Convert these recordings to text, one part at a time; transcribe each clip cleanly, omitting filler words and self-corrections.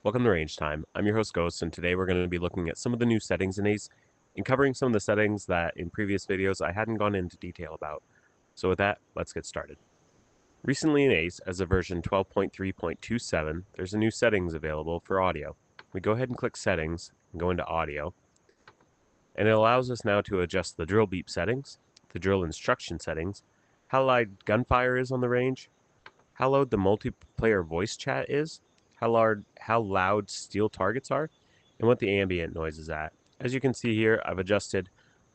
Welcome to Range Time. I'm your host Ghost, and today we're going to be looking at some of the new settings in Ace and covering some of the settings that in previous videos I hadn't gone into detail about. So with that, let's get started. Recently in Ace, as of version 12.3.27, there's a new settings available for audio. We go ahead and click Settings and go into Audio, and it allows us now to adjust the drill beep settings, the drill instruction settings, how loud gunfire is on the range, how loud the multiplayer voice chat is, how loud steel targets are, and what the ambient noise is at. As you can see here, I've adjusted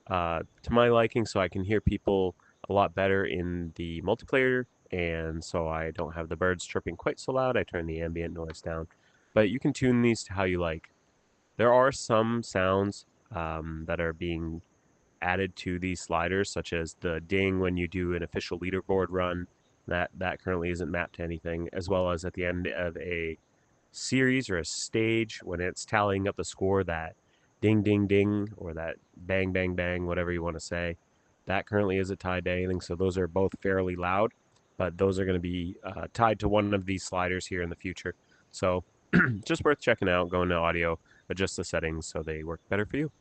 to my liking so I can hear people a lot better in the multiplayer, and so I don't have the birds chirping quite so loud. I turn the ambient noise down, but you can tune these to how you like. There are some sounds that are being added to these sliders, such as the ding when you do an official leaderboard run. That currently isn't mapped to anything, as well as at the end of a series or a stage when it's tallying up the score, that ding ding ding or that bang bang bang, whatever you want to say. That currently isn't tied to anything, so those are both fairly loud, but those are going to be tied to one of these sliders here in the future. So just worth checking out, going to audio, adjust the settings so they work better for you.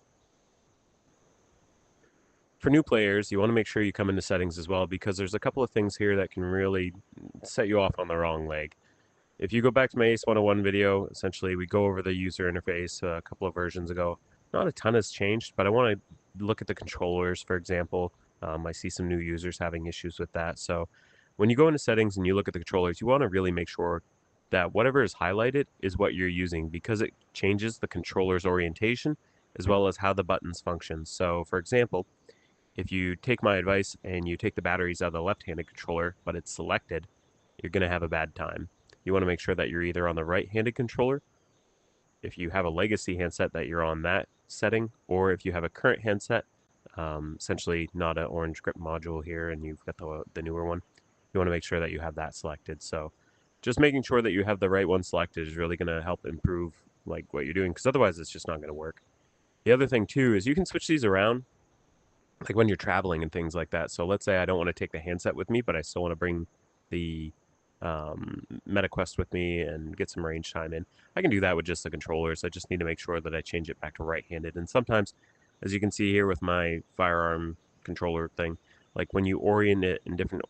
For new players, you want to make sure you come into settings as well, because there's a couple of things here that can really set you off on the wrong leg. If you go back to my Ace 101 video, essentially we go over the user interface a couple of versions ago. Not a ton has changed, but I want to look at the controllers, for example. I see some new users having issues with that. So when you go into settings and you look at the controllers, you want to really make sure that whatever is highlighted is what you're using, because it changes the controller's orientation as well as how the buttons function. So for example, if you take my advice and you take the batteries out of the left-handed controller, but it's selected, you're going to have a bad time. You want to make sure that you're either on the right-handed controller, if you have a legacy handset, that you're on that setting, or if you have a current handset, essentially not an orange grip module here, and you've got the newer one, you want to make sure that you have that selected. So just making sure that you have the right one selected is really going to help improve like what you're doing, because otherwise it's just not going to work. The other thing too is you can switch these around like when you're traveling and things like that. So let's say I don't want to take the handset with me, but I still want to bring the MetaQuest with me and get some range time in. I can do that with just the controllers. I just need to make sure that I change it back to right-handed. And sometimes, as you can see here with my firearm controller thing, like when you orient it in different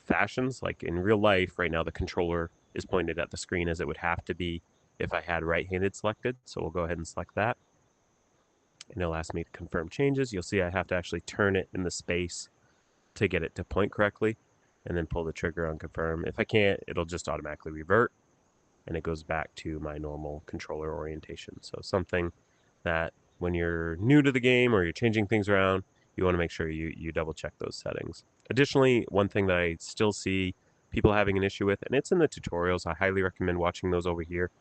fashions, like in real life right now, the controller is pointed at the screen as it would have to be if I had right-handed selected. So we'll go ahead and select that, and it'll ask me to confirm changes. You'll see I have to actually turn it in the space to get it to point correctly, and then pull the trigger on confirm. If I can't, it'll just automatically revert, and it goes back to my normal controller orientation. So something that when you're new to the game or you're changing things around, you want to make sure you double check those settings. Additionally, one thing that I still see people having an issue with, and it's in the tutorials, I highly recommend watching those over here.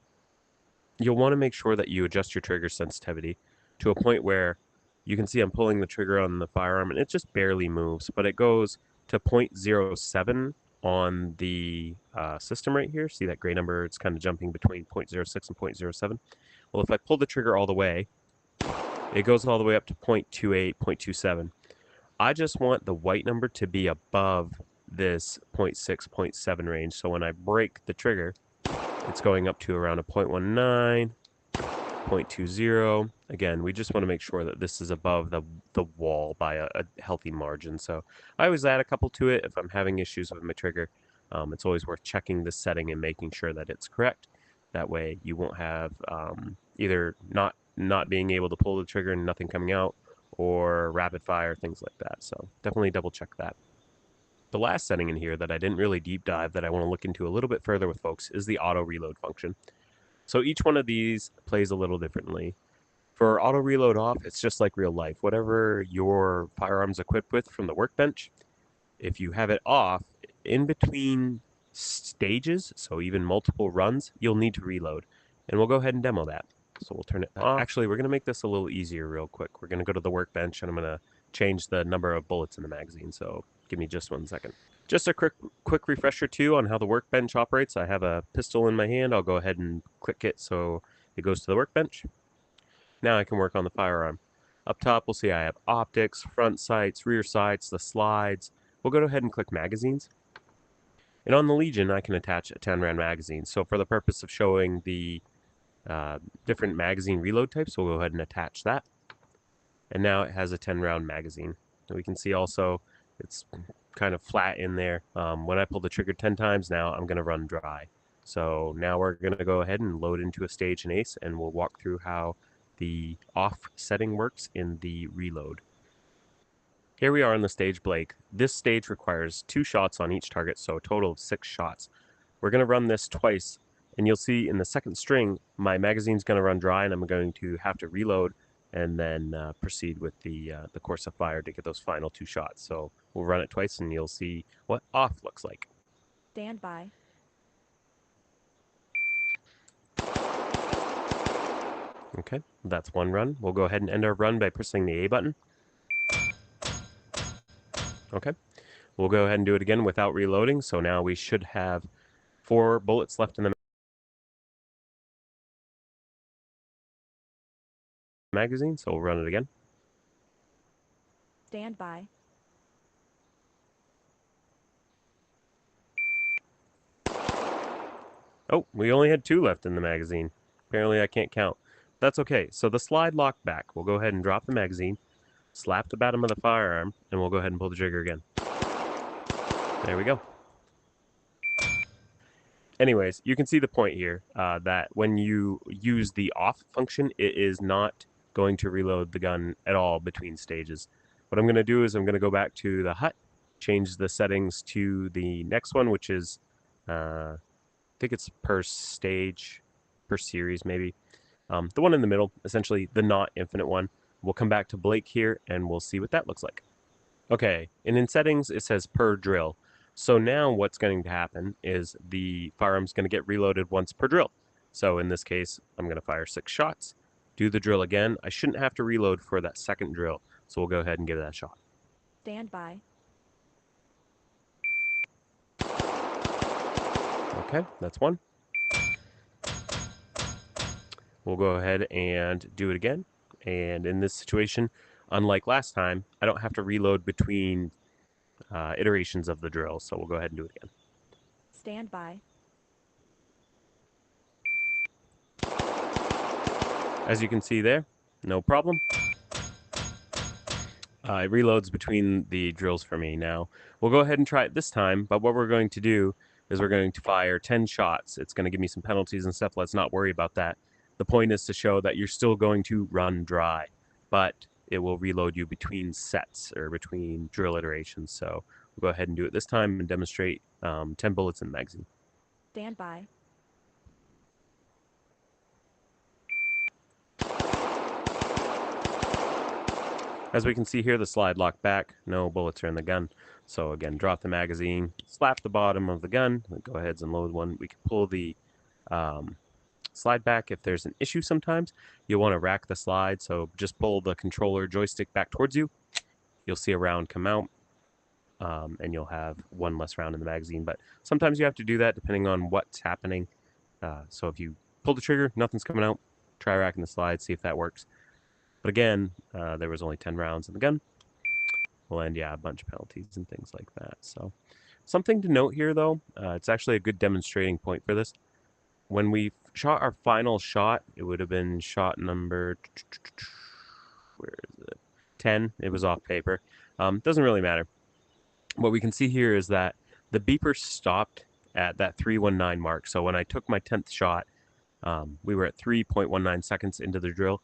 You'll want to make sure that you adjust your trigger sensitivity to a point where you can see I'm pulling the trigger on the firearm and it just barely moves, but it goes to 0.07 on the system right here. See that gray number? It's kind of jumping between 0.06 and 0.07. Well, if I pull the trigger all the way, it goes all the way up to 0.28, 0.27. I just want the white number to be above this 0.6, 0.7 range. So when I break the trigger, it's going up to around a 0.19, 0.20. Again, we just want to make sure that this is above the wall by a healthy margin. So I always add a couple to it if I'm having issues with my trigger. It's always worth checking this setting and making sure that it's correct. That way you won't have either not being able to pull the trigger and nothing coming out, or rapid fire, things like that. So definitely double check that. The last setting in here that I didn't really deep dive that I want to look into a little bit further with folks is the auto reload function. So each one of these plays a little differently. For auto reload off, it's just like real life. Whatever your firearm's equipped with from the workbench, if you have it off, in between stages, so even multiple runs, you'll need to reload. And we'll go ahead and demo that. So we'll turn it off. Actually, we're going to make this a little easier real quick. We're going to go to the workbench, and I'm going to change the number of bullets in the magazine. So give me just 1 second. Just a quick refresher too on how the workbench operates. I have a pistol in my hand. I'll go ahead and click it so it goes to the workbench. Now I can work on the firearm. Up top, we'll see I have optics, front sights, rear sights, the slides. We'll go ahead and click magazines. And on the Legion, I can attach a 10 round magazine. So for the purpose of showing the different magazine reload types. So we'll go ahead and attach that. And now it has a 10 round magazine. And we can see also it's kind of flat in there. When I pull the trigger 10 times now, I'm going to run dry. So now we're going to go ahead and load into a stage in Ace, and we'll walk through how the off setting works in the reload. Here we are on the stage Blake. This stage requires 2 shots on each target, so a total of 6 shots. We're going to run this twice, and you'll see in the second string, my magazine's going to run dry, and I'm going to have to reload and then proceed with the course of fire to get those final 2 shots. So we'll run it twice, and you'll see what off looks like. Stand by. Okay, that's one run. We'll go ahead and end our run by pressing the A button. Okay, we'll go ahead and do it again without reloading. So now we should have 4 bullets left in the magazine. So we'll run it again. Stand by. Oh, we only had 2 left in the magazine. Apparently I can't count. That's okay. So the slide lock back. We'll go ahead and drop the magazine, slap the bottom of the firearm, and we'll go ahead and pull the trigger again. There we go. Anyways, you can see the point here that when you use the off function, it is not going to reload the gun at all between stages. What I'm going to do is I'm going to go back to the hut, change the settings to the next one, which is, I think it's per stage, per series maybe. The one in the middle, essentially the not infinite one. We'll come back to Blake here and we'll see what that looks like. Okay, and in settings it says per drill. So now what's going to happen is the firearm's going to get reloaded once per drill. So in this case, I'm going to fire 6 shots, do the drill again. I shouldn't have to reload for that second drill, so we'll go ahead and give that a shot. Stand by. Okay, that's one. We'll go ahead and do it again. And in this situation, unlike last time, I don't have to reload between iterations of the drill, so we'll go ahead and do it again. Stand by. As you can see there, no problem. It reloads between the drills for me now. We'll go ahead and try it this time, but what we're going to do is we're going to fire 10 shots. It's going to give me some penalties and stuff. Let's not worry about that. The point is to show that you're still going to run dry, but it will reload you between sets or between drill iterations. So we'll go ahead and do it this time and demonstrate 10 bullets in the magazine. Stand by. As we can see here, the slide locked back, no bullets are in the gun. So again, drop the magazine, slap the bottom of the gun, go ahead and load one. We can pull the slide back if there's an issue sometimes. You'll want to rack the slide, so just pull the controller joystick back towards you. You'll see a round come out, and you'll have 1 less round in the magazine. But sometimes you have to do that depending on what's happening. So if you pull the trigger, nothing's coming out, try racking the slide, see if that works. But again, there was only 10 rounds in the gun. Well, and yeah, a bunch of penalties and things like that. So something to note here, though, it's actually a good demonstrating point for this. When we shot our final shot, it would have been shot number, where is it? 10. It was off paper. Doesn't really matter. What we can see here is that the beeper stopped at that 3:19 mark. So when I took my 10th shot, we were at 3.19 seconds into the drill.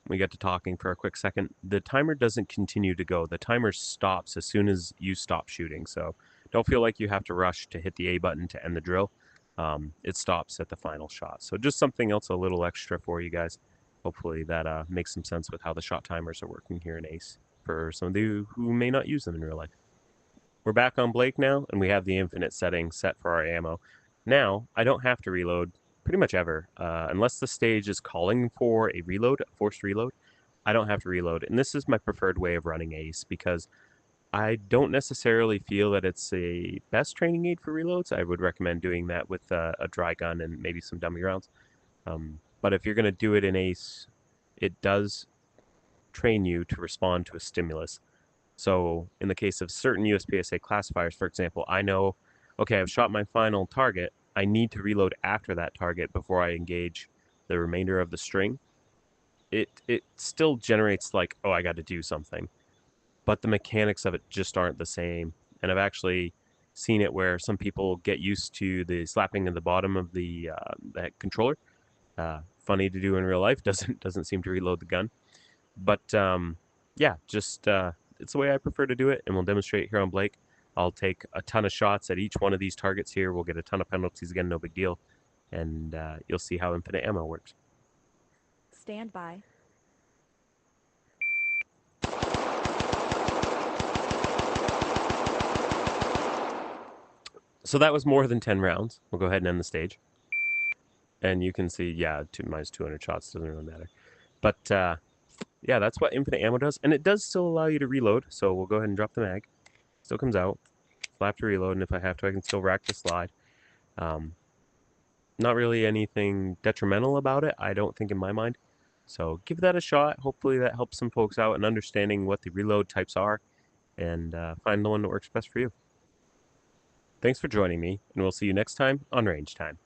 We got to talking for a quick second. The timer doesn't continue to go. The timer stops as soon as you stop shooting. So don't feel like you have to rush to hit the A button to end the drill. It stops at the final shot. So just something else a little extra for you guys. Hopefully that makes some sense with how the shot timers are working here in Ace for some of you who may not use them in real life. We're back on Blake now, and we have the infinite setting set for our ammo. Now, I don't have to reload pretty much ever. Unless the stage is calling for a reload, a forced reload, I don't have to reload. And this is my preferred way of running Ace because I don't necessarily feel that it's a best training aid for reloads. I would recommend doing that with a dry gun and maybe some dummy rounds. But if you're going to do it in Ace, it does train you to respond to a stimulus. So in the case of certain USPSA classifiers, for example, I know, okay, I've shot my final target. I need to reload after that target before I engage the remainder of the string, it still generates like, oh, I got to do something, but the mechanics of it just aren't the same. And I've actually seen it where some people get used to the slapping at the bottom of the controller. Funny to do in real life. Doesn't seem to reload the gun. But yeah, just it's the way I prefer to do it, and we'll demonstrate here on Blake. I'll take a ton of shots at each one of these targets here. We'll get a ton of penalties again, no big deal, and you'll see how infinite ammo works. Stand by. So that was more than 10 rounds. We'll go ahead and end the stage. And you can see, yeah, minus 200 shots doesn't really matter. But yeah, that's what infinite ammo does. And it does still allow you to reload. So we'll go ahead and drop the mag. Still comes out. Flap to reload. And if I have to, I can still rack the slide. Not really anything detrimental about it, I don't think, in my mind. So give that a shot. Hopefully that helps some folks out in understanding what the reload types are and find the one that works best for you. Thanks for joining me, and we'll see you next time on Range Time.